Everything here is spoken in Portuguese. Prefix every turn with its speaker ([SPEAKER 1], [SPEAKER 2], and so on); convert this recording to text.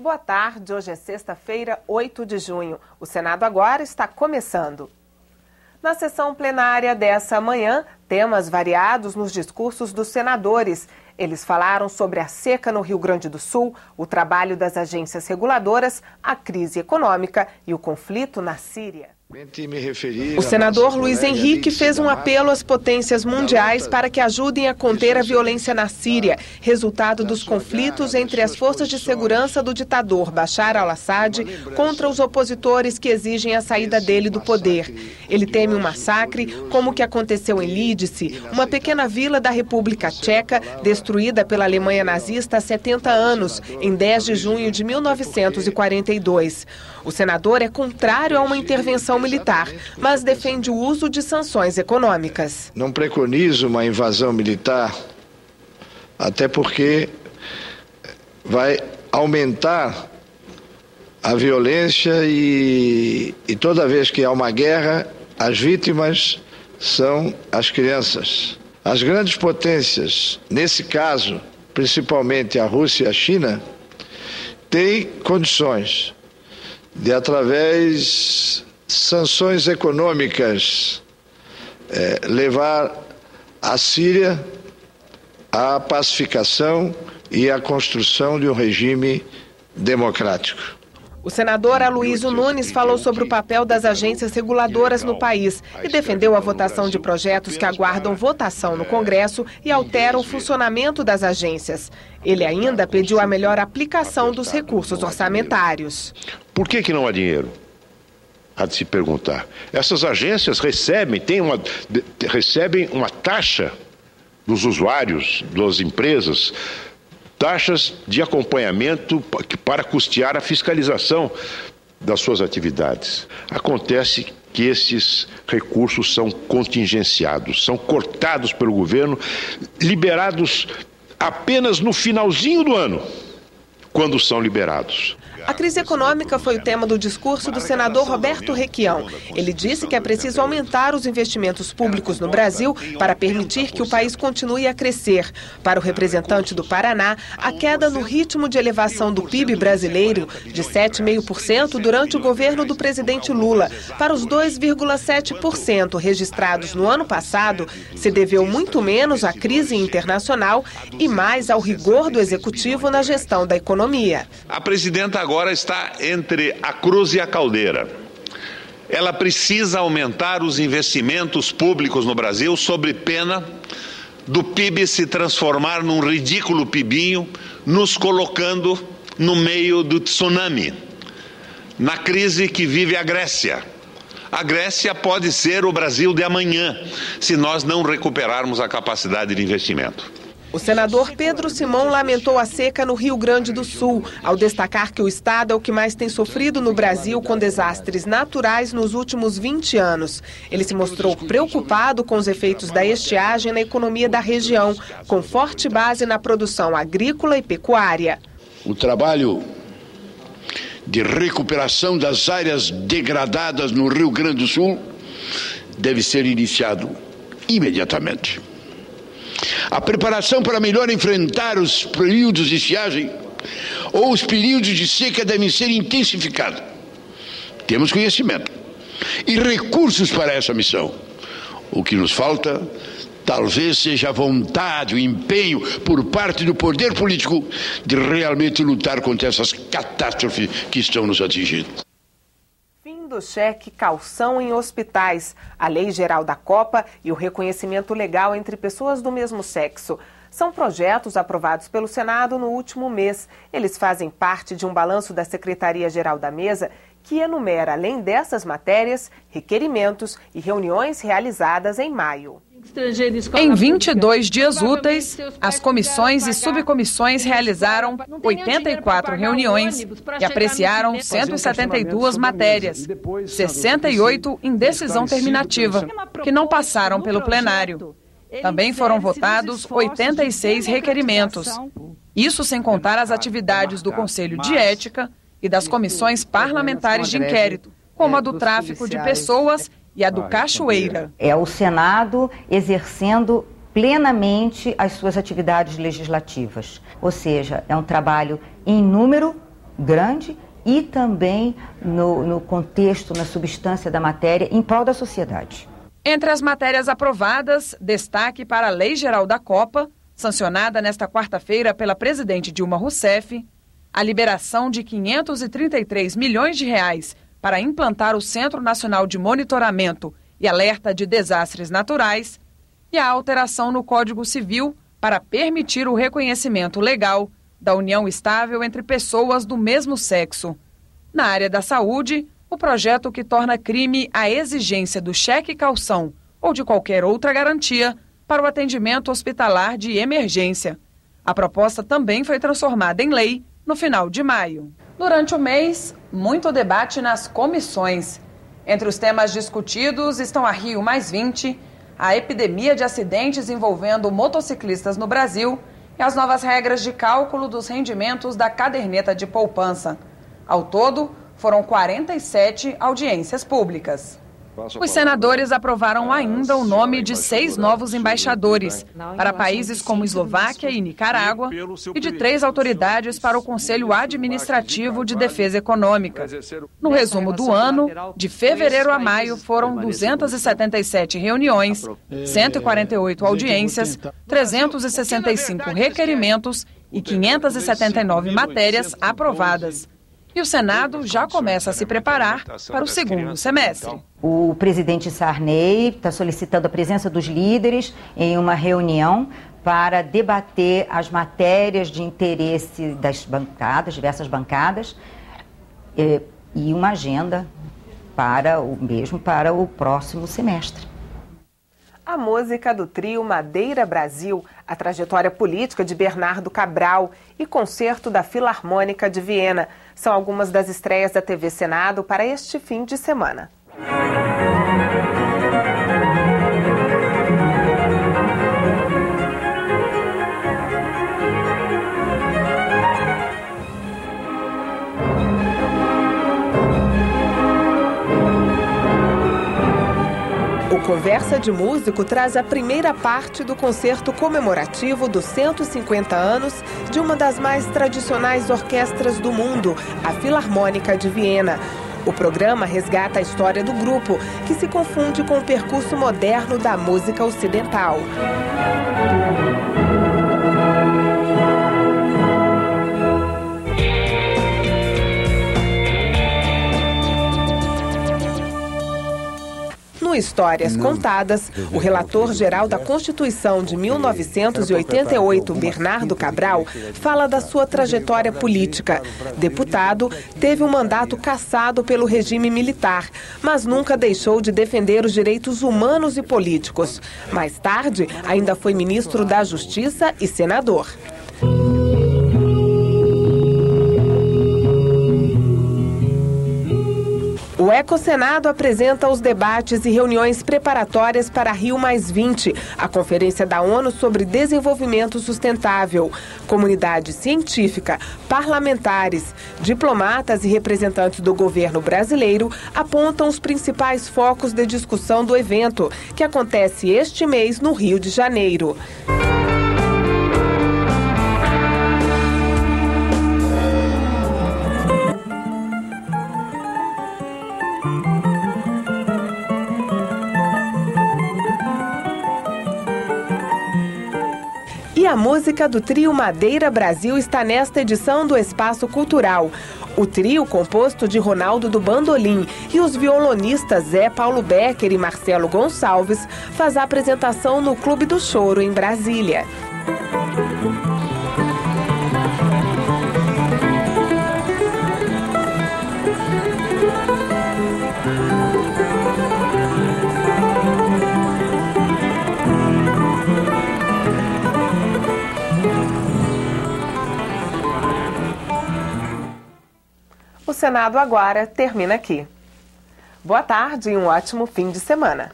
[SPEAKER 1] Boa tarde, hoje é sexta-feira, 8 de junho. O Senado agora está começando. Na sessão plenária dessa manhã, temas variados nos discursos dos senadores. Eles falaram sobre a seca no Rio Grande do Sul, o trabalho das agências reguladoras, a crise econômica e o conflito na Síria. O senador Luiz Henrique fez um apelo às potências mundiais para que ajudem a conter a violência na Síria, resultado dos conflitos entre as forças de segurança do ditador Bashar al-Assad contra os opositores que exigem a saída dele do poder. Ele teme um massacre, como o que aconteceu em Lídice, uma pequena vila da República Tcheca, destruída pela Alemanha nazista há 70 anos, em 10 de junho de 1942. O senador é contrário a uma intervenção militar, mas defende o uso de sanções econômicas.
[SPEAKER 2] Não preconizo uma invasão militar, até porque vai aumentar a violência e toda vez que há uma guerra, as vítimas são as crianças. As grandes potências, nesse caso, principalmente a Rússia e a China, têm condições de, através de sanções econômicas, levar a Síria à pacificação e à construção de um regime democrático.
[SPEAKER 1] O senador Aloysio Nunes falou sobre o papel das agências reguladoras no país e defendeu a votação de projetos que aguardam votação no Congresso e alteram o funcionamento das agências. Ele ainda pediu a melhor aplicação dos recursos orçamentários.
[SPEAKER 3] Por que não há dinheiro? Há de se perguntar. Essas agências recebem uma taxa dos usuários, das empresas, taxas de acompanhamento para custear a fiscalização das suas atividades. Acontece que esses recursos são contingenciados, são cortados pelo governo, liberados apenas no finalzinho do ano, quando são liberados.
[SPEAKER 1] A crise econômica foi o tema do discurso do senador Roberto Requião. Ele disse que é preciso aumentar os investimentos públicos no Brasil para permitir que o país continue a crescer. Para o representante do Paraná, a queda no ritmo de elevação do PIB brasileiro, de 7,5% durante o governo do presidente Lula, para os 2,7% registrados no ano passado, se deveu muito menos à crise internacional e mais ao rigor do executivo na gestão da economia.
[SPEAKER 4] A presidenta agora está entre a cruz e a caldeira. Ela precisa aumentar os investimentos públicos no Brasil sob pena do PIB se transformar num ridículo PIBinho, nos colocando no meio do tsunami, na crise que vive a Grécia. A Grécia pode ser o Brasil de amanhã, se nós não recuperarmos a capacidade de investimento.
[SPEAKER 1] O senador Pedro Simão lamentou a seca no Rio Grande do Sul, ao destacar que o estado é o que mais tem sofrido no Brasil com desastres naturais nos últimos 20 anos. Ele se mostrou preocupado com os efeitos da estiagem na economia da região, com forte base na produção agrícola e pecuária.
[SPEAKER 5] O trabalho de recuperação das áreas degradadas no Rio Grande do Sul deve ser iniciado imediatamente. A preparação para melhor enfrentar os períodos de estiagem ou os períodos de seca devem ser intensificados. Temos conhecimento e recursos para essa missão. O que nos falta talvez seja a vontade, o empenho por parte do poder político de realmente lutar contra essas catástrofes que estão nos atingindo.
[SPEAKER 1] Do cheque calção em hospitais, a Lei Geral da Copa e o reconhecimento legal entre pessoas do mesmo sexo. São projetos aprovados pelo Senado no último mês. Eles fazem parte de um balanço da Secretaria-Geral da Mesa que enumera, além dessas matérias, requerimentos e reuniões realizadas em maio.
[SPEAKER 6] Em 22 dias úteis, as comissões e subcomissões realizaram 84 reuniões e apreciaram 172 matérias, 68 em decisão terminativa, que não passaram pelo plenário. Também foram votados 86 requerimentos. Isso sem contar as atividades do Conselho de Ética e das comissões parlamentares de inquérito, como a do tráfico de pessoas e a do Cachoeira.
[SPEAKER 7] É o Senado exercendo plenamente as suas atividades legislativas. Ou seja, é um trabalho em número grande e também no contexto, na substância da matéria, em prol da sociedade.
[SPEAKER 6] Entre as matérias aprovadas, destaque para a Lei Geral da Copa, sancionada nesta quarta-feira pela presidente Dilma Rousseff, a liberação de 533 milhões de reais para implantar o Centro Nacional de Monitoramento e Alerta de Desastres Naturais e a alteração no Código Civil para permitir o reconhecimento legal da união estável entre pessoas do mesmo sexo. Na área da saúde, o projeto que torna crime a exigência do cheque-calção ou de qualquer outra garantia para o atendimento hospitalar de emergência. A proposta também foi transformada em lei no final de maio. Durante o mês, muito debate nas comissões. Entre os temas discutidos estão a Rio+20, a epidemia de acidentes envolvendo motociclistas no Brasil e as novas regras de cálculo dos rendimentos da caderneta de poupança. Ao todo, foram 47 audiências públicas. Os senadores aprovaram ainda o nome de 6 novos embaixadores para países como Eslováquia e Nicarágua e de 3 autoridades para o Conselho Administrativo de Defesa Econômica. No resumo do ano, de fevereiro a maio, foram 277 reuniões, 148 audiências, 365 requerimentos e 579 matérias aprovadas. E o Senado já começa a se preparar para o segundo semestre.
[SPEAKER 7] O presidente Sarney está solicitando a presença dos líderes em uma reunião para debater as matérias de interesse das bancadas, diversas bancadas, e uma agenda para o próximo semestre.
[SPEAKER 1] A música do trio Madeira Brasil, a trajetória política de Bernardo Cabral e concerto da Filarmônica de Viena são algumas das estreias da TV Senado para este fim de semana. O Conversa de Músico traz a primeira parte do concerto comemorativo dos 150 anos de uma das mais tradicionais orquestras do mundo, a Filarmônica de Viena. O programa resgata a história do grupo, que se confunde com o percurso moderno da música ocidental. No Histórias Contadas, o relator-geral da Constituição de 1988, Bernardo Cabral, fala da sua trajetória política. Deputado, teve um mandato cassado pelo regime militar, mas nunca deixou de defender os direitos humanos e políticos. Mais tarde, ainda foi ministro da Justiça e senador. O Ecosenado apresenta os debates e reuniões preparatórias para Rio+20, a Conferência da ONU sobre Desenvolvimento Sustentável. Comunidade científica, parlamentares, diplomatas e representantes do governo brasileiro apontam os principais focos de discussão do evento, que acontece este mês no Rio de Janeiro. E a música do trio Madeira Brasil está nesta edição do Espaço Cultural. O trio, composto de Ronaldo do Bandolim e os violonistas Zé Paulo Becker e Marcelo Gonçalves, faz a apresentação no Clube do Choro, em Brasília. O Senado agora termina aqui. Boa tarde e um ótimo fim de semana.